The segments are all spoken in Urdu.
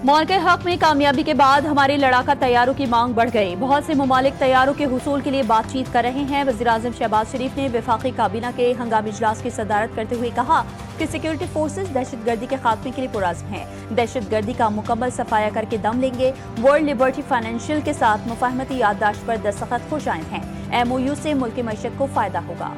مول کے حق میں کامیابی کے بعد ہمارے لڑاکا طیاروں کی مانگ بڑھ گئی۔ بہت سے ممالک طیاروں کے حصول کے لیے بات چیت کر رہے ہیں۔ وزیراعظم شہباز شریف نے وفاقی کابینہ کے ہنگامی اجلاس کی صدارت کرتے ہوئے کہا کہ سیکیورٹی فورسز دہشت گردی کے خاتمے کے لیے پرعزم ہیں، دہشت گردی کا مکمل صفایا کر کے دم لیں گے۔ ورلڈ لبرٹی فائنینشیل کے ساتھ مفاہمتی یادداشت پر دستخط خوش آئند ہیں۔ ایم او یو سے ملک کی معیشت کو فائدہ ہوگا۔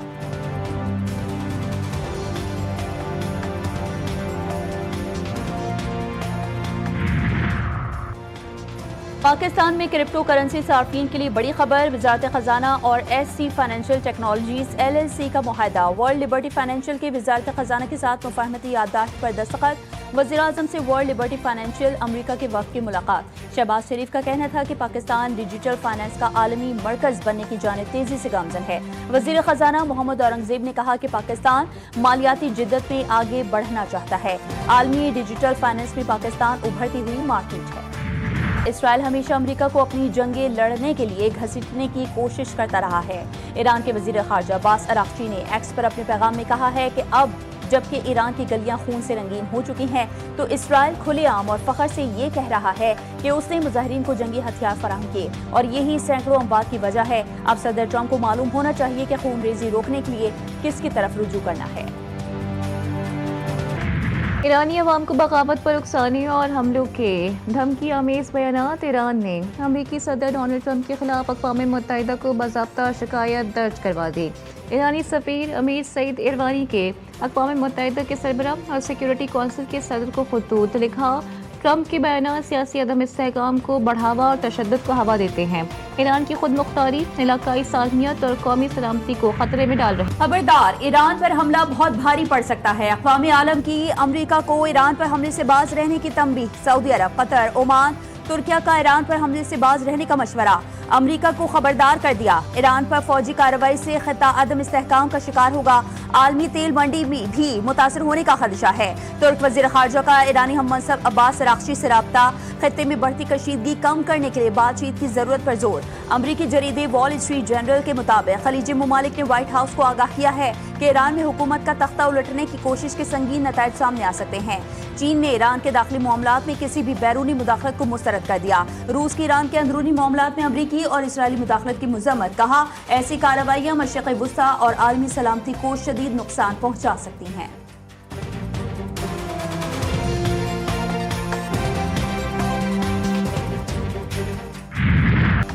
پاکستان میں کرپٹو کرنسی صارفین کے لیے بڑی خبر۔ وزارت خزانہ اور S C financial technologies L L C کا معاہدہ۔ ورلڈ لبرٹی فائنینشیل کی وزارت خزانہ کے ساتھ مفاہمتی یادداشت پر دستخط۔ وزیراعظم سے ورلڈ لبرٹی فائنینشیل امریکہ کے وفد کی ملاقات۔ شہباز شریف کا کہنا تھا کہ پاکستان ڈیجیٹل فائنانس کا عالمی مرکز بننے کی جانب تیزی سے گامزن ہے۔ وزیر خزانہ محمد اورنگزیب نے کہا کہ پاکستان مالیاتی جدت میں آگے بڑھنا چاہتا ہے۔ عالمی ڈیجیٹل فائنانس میں پاکستان ابھرتی ہوئی مارکیٹ ہے۔ اسرائیل ہمیشہ امریکہ کو اپنی جنگیں لڑنے کے لیے گھسیٹنے کی کوشش کرتا رہا ہے۔ ایران کے وزیر خارجہ عباس اراغچی نے ایکس پر اپنے پیغام میں کہا ہے کہ اب جبکہ ایران کی گلیاں خون سے رنگین ہو چکی ہیں تو اسرائیل کھلے عام اور فخر سے یہ کہہ رہا ہے کہ اس نے مظاہرین کو جنگی ہتھیار فراہم کیے اور یہی سینکڑوں اموات کی وجہ ہے۔ اب صدر ٹرمپ کو معلوم ہونا چاہیے کہ خون ریزی روکنے کے لیے کس کی طرف رجوع کرنا ہے۔ ایرانی عوام کو بغاوت پر اکسانے اور حملوں کے دھمکی آمیز بیانات۔ ایران نے امریکی صدر ڈونلڈ ٹرمپ کے خلاف اقوام متحدہ کو باضابطہ شکایت درج کروا دی۔ ایرانی سفیر امیر سعید ایروانی کے اقوام متحدہ کے سربراہ اور سیکیورٹی کونسل کے صدر کو خطوط لکھا۔ ٹرمپ کے بیانات سیاسی عدم استحکام کو بڑھاوا اور تشدد کو ہوا دیتے ہیں، ایران کی خود مختاری، علاقائی سالمیت اور قومی سلامتی کو خطرے میں ڈال رہے ہیں۔ خبردار، ایران پر حملہ بہت بھاری پڑ سکتا ہے۔ اقوام عالم کی امریکہ کو ایران پر حملے سے باز رہنے کی تنبیہ۔ سعودی عرب، قطر، عمان، ترکیہ کا ایران پر حملے سے باز رہنے کا مشورہ۔ امریکہ کو خبردار کر دیا، ایران پر فوجی کارروائی سے خطہ عدم استحکام کا شکار ہوگا۔ عالمی تیل منڈی میں بھی متاثر ہونے کا خدشہ ہے۔ ترک وزیر خارجہ کا ایرانی ہم منصب عباس اراغچی سے رابطہ۔ خطے میں بڑھتی کشیدگی کم کرنے کے لیے بات چیت کی ضرورت پر زور۔ امریکی جریدے وال اسٹریٹ جرنل کے مطابق خلیجی ممالک نے وائٹ ہاؤس کو آگاہ کیا ہے کہ ایران میں حکومت کا تختہ الٹنے کی کوشش کے سنگین نتائج سامنے آ سکتے ہیں۔ چین نے ایران کے داخلی معاملات میں کسی بھی بیرونی مداخلت کو مسترد کر دیا۔ روس کی ایران کے اندرونی معاملات میں امریکی اور اسرائیلی مداخلت کی مذمت، کہا ایسی کارروائیاں مشرق وسطی اور عالمی سلامتی کو شدید نقصان پہنچا سکتی ہیں۔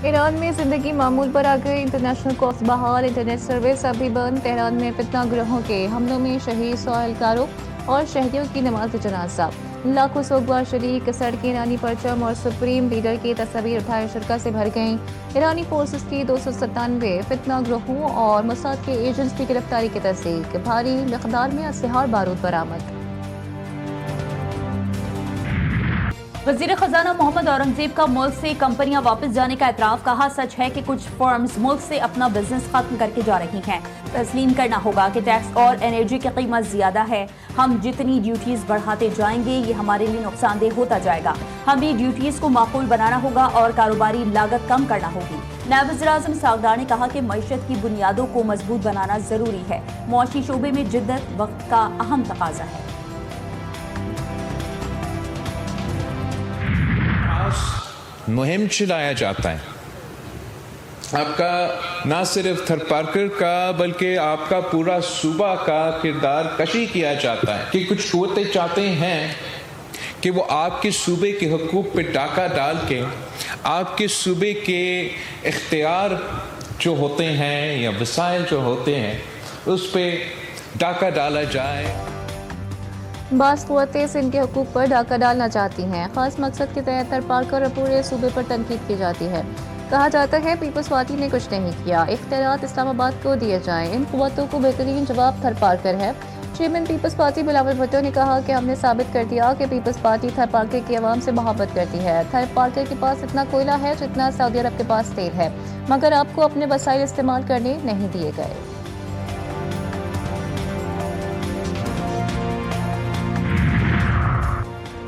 ایران میں زندگی معمول پر آ گئی، انٹرنیشنل کالز بحال، انٹرنیٹ سروس ابھی بند۔ تہران میں فتنہ گروہوں کے حملوں میں شہید 100 اہلکاروں اور شہریوں کی نماز جنازہ، لاکھوں سوگوار شریک، سڑکیں ایرانی پرچم اور سپریم لیڈر کی تصاویر اٹھائے شرکا سے بھر گئیں۔ ایرانی فورسز کی 297 فتنہ گروہوں اور موساد کے ایجنٹس کی گرفتاری کی تصدیق، بھاری مقدار میں اسلحہ اور بارود برآمد۔ وزیر خزانہ محمد اورنگزیب کا ملک سے کمپنیاں واپس جانے کا اعتراف، کہا سچ ہے کہ کچھ فرمز ملک سے اپنا بزنس ختم کر کے جا رہی ہیں۔ تسلیم کرنا ہوگا کہ ٹیکس اور انرجی کی قیمت زیادہ ہے، ہم جتنی ڈیوٹیز بڑھاتے جائیں گے یہ ہمارے لیے نقصان دہ ہوتا جائے گا، ہمیں ڈیوٹیز کو معقول بنانا ہوگا اور کاروباری لاگت کم کرنا ہوگی۔ نائب وزیر اعظم ساغر نے کہا کہ معیشت کی بنیادوں کو مضبوط بنانا ضروری ہے، معاشی شعبے میں جدت وقت کا اہم تقاضا ہے۔ مہم چلایا جاتا ہے، آپ کا نہ صرف تھر پارکر کا بلکہ آپ کا پورا صوبہ کا کردار کشی کیا جاتا ہے کہ کچھ قوتیں چاہتے ہیں کہ وہ آپ کے صوبے کے حقوق پہ ڈاکہ ڈال کے آپ کے صوبے کے اختیار جو ہوتے ہیں یا وسائل جو ہوتے ہیں اس پہ ڈاکہ ڈالا جائے۔ بعض قوتیں سندھ کے حقوق پر ڈاکہ ڈالنا چاہتی ہیں، خاص مقصد کے تحت تھر پارکر اور پورے صوبے پر تنقید کی جاتی ہے۔ کہا جاتا ہے پیپلز پارٹی نے کچھ نہیں کیا، اختیارات اسلام آباد کو دیے جائیں، ان قوتوں کو بہترین جواب تھر پارکر ہے۔ چیئرمین پیپلز پارٹی بلاول بھٹو نے کہا کہ ہم نے ثابت کر دیا کہ پیپلز پارٹی تھر پارکر کی عوام سے محبت کرتی ہے۔ تھر پارکر کے پاس اتنا کوئلہ ہے جتنا سعودی عرب کے پاس تیل ہے، مگر آپ کو اپنے وسائل استعمال کرنے نہیں دیے گئے۔